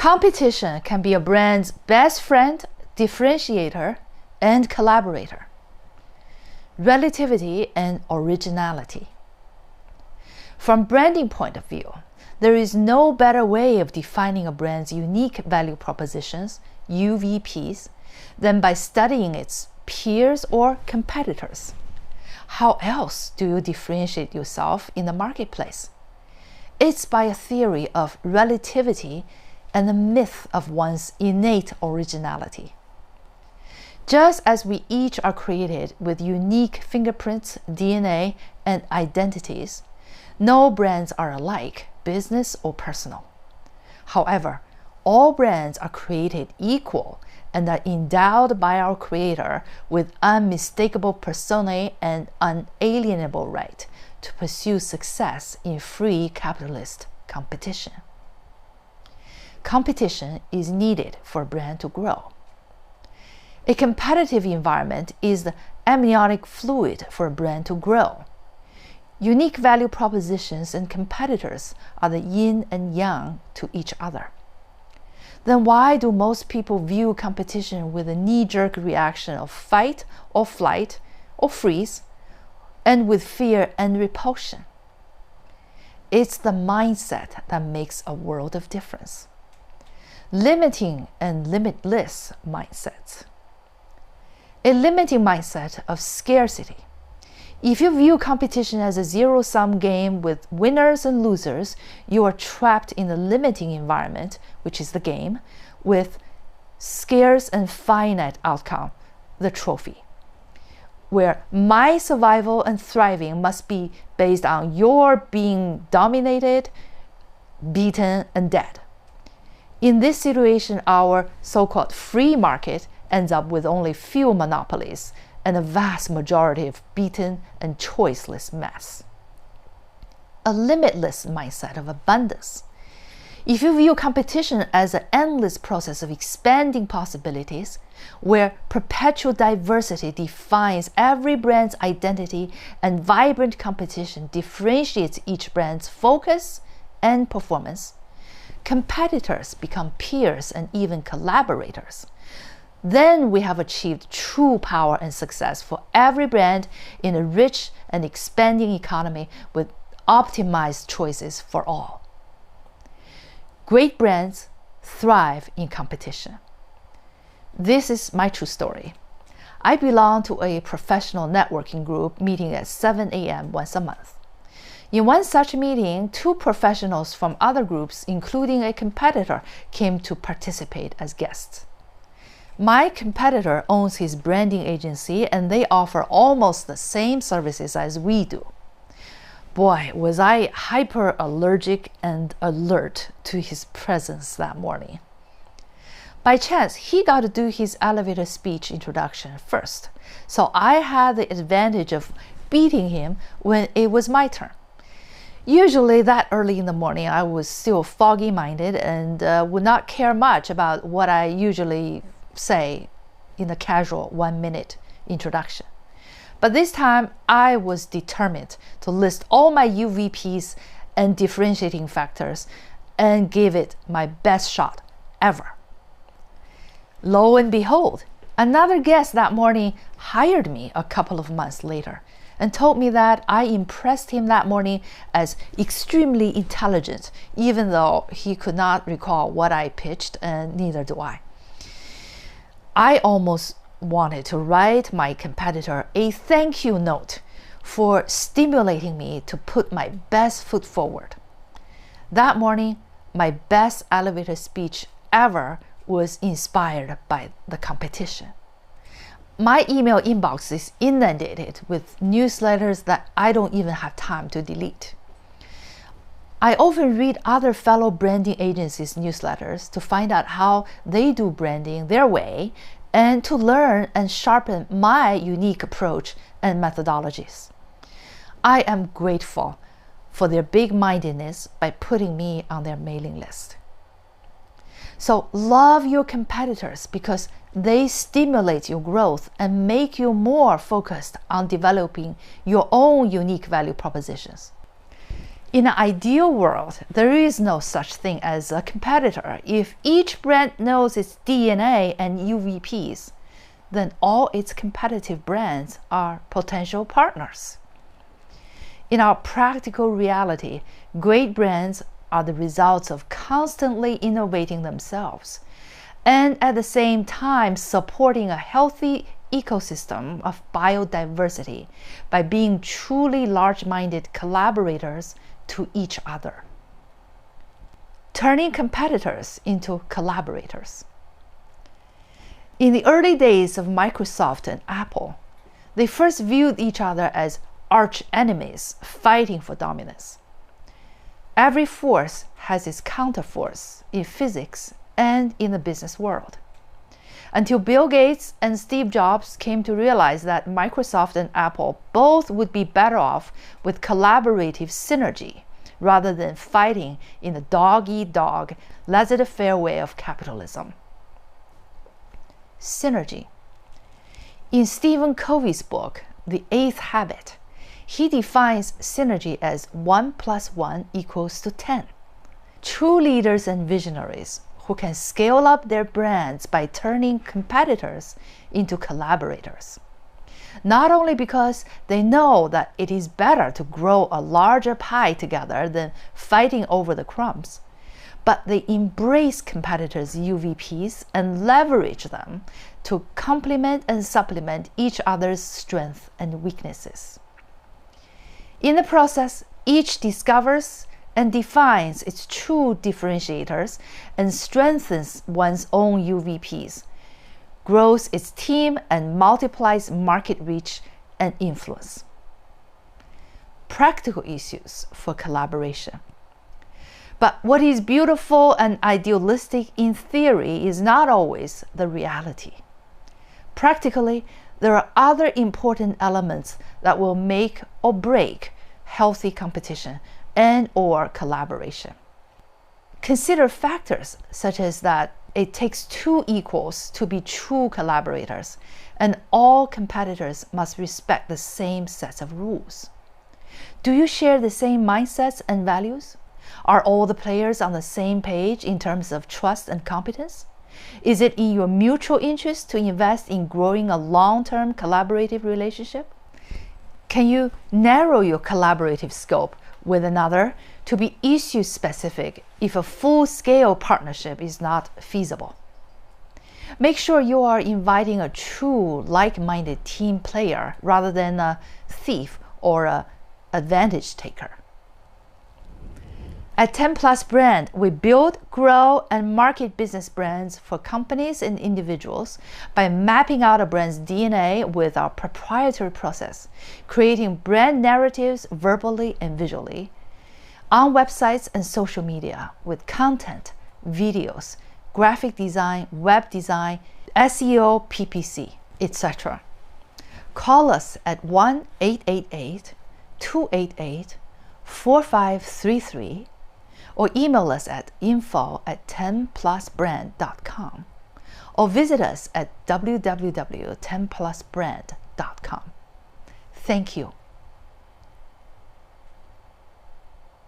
Competition can be a brand's best friend, differentiator, and collaborator. Relativity and originality. From branding point of view, there is no better way of defining a brand's unique value propositions, UVPs, than by studying its peers or competitors. How else do you differentiate yourself in the marketplace? It's by a theory of relativity and the myth of one's innate originality. Just as we each are created with unique fingerprints, DNA, and identities, no brands are alike, business or personal. However, all brands are created equal and are endowed by our Creator with unmistakable personae and unalienable right to pursue success in free capitalist competition. Competition is needed for a brand to grow. A competitive environment is the amniotic fluid for a brand to grow. Unique value propositions and competitors are the yin and yang to each other. Then why do most people view competition with a knee-jerk reaction of fight or flight or freeze, and with fear and repulsion? It's the mindset that makes a world of difference. Limiting and limitless mindsets. A limiting mindset of scarcity. If you view competition as a zero-sum game with winners and losers, you are trapped in a limiting environment, which is the game, with scarce and finite outcome, the trophy, where my survival and thriving must be based on your being dominated, beaten, and dead. In this situation, our so-called free market ends up with only few monopolies and a vast majority of beaten and choiceless mess. A limitless mindset of abundance. If you view competition as an endless process of expanding possibilities, where perpetual diversity defines every brand's identity and vibrant competition differentiates each brand's focus and performance, competitors become peers and even collaborators. Then we have achieved true power and success for every brand in a rich and expanding economy with optimized choices for all. Great brands thrive in competition. This is my true story. I belong to a professional networking group meeting at 7 a.m. once a month. In one such meeting, 2 professionals from other groups, including a competitor, came to participate as guests. My competitor owns his branding agency and they offer almost the same services as we do. Boy, was I hyper allergic and alert to his presence that morning. By chance, he got to do his elevator speech introduction first, so I had the advantage of beating him when it was my turn. Usually that early in the morning, I was still foggy-minded and would not care much about what I usually say in a casual 1-minute introduction. But this time, I was determined to list all my UVPs and differentiating factors and give it my best shot ever. Lo and behold, another guest that morning hired me a couple of months later and told me that I impressed him that morning as extremely intelligent, even though he could not recall what I pitched, and neither do I. I almost wanted to write my competitor a thank you note for stimulating me to put my best foot forward. That morning, my best elevator speech ever was inspired by the competition. My email inbox is inundated with newsletters that I don't even have time to delete. I often read other fellow branding agencies' newsletters to find out how they do branding their way and to learn and sharpen my unique approach and methodologies. I am grateful for their big-mindedness by putting me on their mailing list. So love your competitors because they stimulate your growth and make you more focused on developing your own unique value propositions. In an ideal world, there is no such thing as a competitor. If each brand knows its DNA and UVPs, then all its competitive brands are potential partners. In our practical reality, great brands are the results of constantly innovating themselves and at the same time supporting a healthy ecosystem of biodiversity by being truly large-minded collaborators to each other. Turning competitors into collaborators. In the early days of Microsoft and Apple, they first viewed each other as arch enemies fighting for dominance. Every force has its counterforce in physics and in the business world. Until Bill Gates and Steve Jobs came to realize that Microsoft and Apple both would be better off with collaborative synergy rather than fighting in the dog-eat-dog, laissez-faire way of capitalism. Synergy. In Stephen Covey's book, The Eighth Habit, he defines synergy as 1 + 1 = 10. True leaders and visionaries who can scale up their brands by turning competitors into collaborators. Not only because they know that it is better to grow a larger pie together than fighting over the crumbs, but they embrace competitors' UVPs and leverage them to complement and supplement each other's strengths and weaknesses. In the process, each discovers and defines its true differentiators and strengthens one's own UVPs, grows its team and multiplies market reach and influence. Practical issues for collaboration. But what is beautiful and idealistic in theory is not always the reality. Practically, there are other important elements that will make or break healthy competition and/or collaboration. Consider factors such as that it takes two equals to be true collaborators, and all competitors must respect the same sets of rules. Do you share the same mindsets and values? Are all the players on the same page in terms of trust and competence? Is it in your mutual interest to invest in growing a long-term collaborative relationship? Can you narrow your collaborative scope with another to be issue-specific if a full-scale partnership is not feasible? Make sure you are inviting a true like-minded team player rather than a thief or an advantage taker. At 10+ Brand, we build, grow, and market business brands for companies and individuals by mapping out a brand's DNA with our proprietary process, creating brand narratives verbally and visually, on websites and social media with content, videos, graphic design, web design, SEO, PPC, etc. Call us at 1-888-288-4533 or email us at info@10plusbrand.com, or visit us at www.10plusbrand.com. Thank you.